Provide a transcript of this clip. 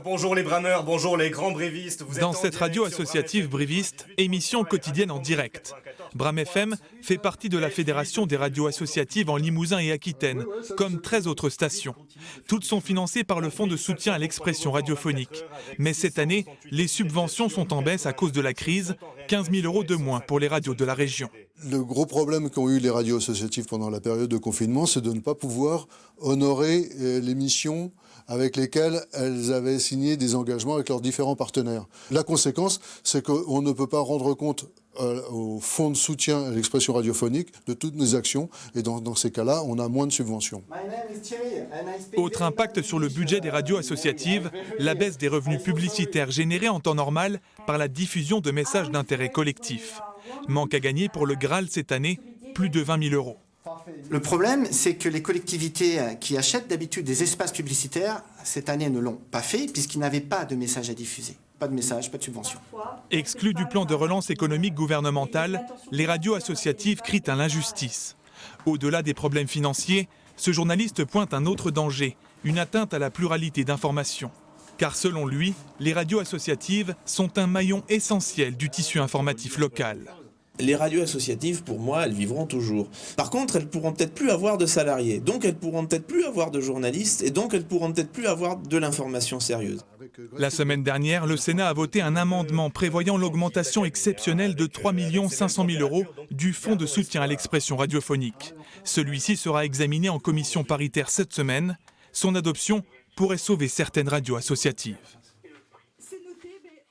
Bonjour les brameurs, bonjour les grands brévistes. Dans cette radio associative bréviste, émission quotidienne en direct. Bram FM fait partie de la Fédération des radios associatives en Limousin et Aquitaine, comme 13 autres stations. Toutes sont financées par le Fonds de soutien à l'expression radiophonique. Mais cette année, les subventions sont en baisse à cause de la crise, 15 000 € de moins pour les radios de la région. Le gros problème qu'ont eu les radios associatives pendant la période de confinement, c'est de ne pas pouvoir honorer les missions avec lesquelles elles avaient signé des engagements avec leurs différents partenaires. La conséquence, c'est qu'on ne peut pas rendre compte au fonds de soutien à l'expression radiophonique de toutes nos actions, et dans ces cas-là, on a moins de subventions. Autre impact sur le budget des radios associatives, la baisse des revenus publicitaires générés en temps normal par la diffusion de messages d'intérêt collectif. Manque à gagner pour le Graal cette année, plus de 20 000 €. Le problème, c'est que les collectivités qui achètent d'habitude des espaces publicitaires, cette année ne l'ont pas fait puisqu'ils n'avaient pas de messages à diffuser. Pas de messages, pas de subventions. Exclus du plan de relance économique gouvernemental, les radios associatives crient à l'injustice. Au-delà des problèmes financiers, ce journaliste pointe un autre danger, une atteinte à la pluralité d'information. Car selon lui, les radios associatives sont un maillon essentiel du tissu informatif local. Les radios associatives, pour moi, elles vivront toujours. Par contre, elles pourront peut-être plus avoir de salariés, donc elles pourront peut-être plus avoir de journalistes, et donc elles pourront peut-être plus avoir de l'information sérieuse. La semaine dernière, le Sénat a voté un amendement prévoyant l'augmentation exceptionnelle de 3 500 000 € du Fonds de soutien à l'expression radiophonique. Celui-ci sera examiné en commission paritaire cette semaine. Son adoption pourrait sauver certaines radios associatives.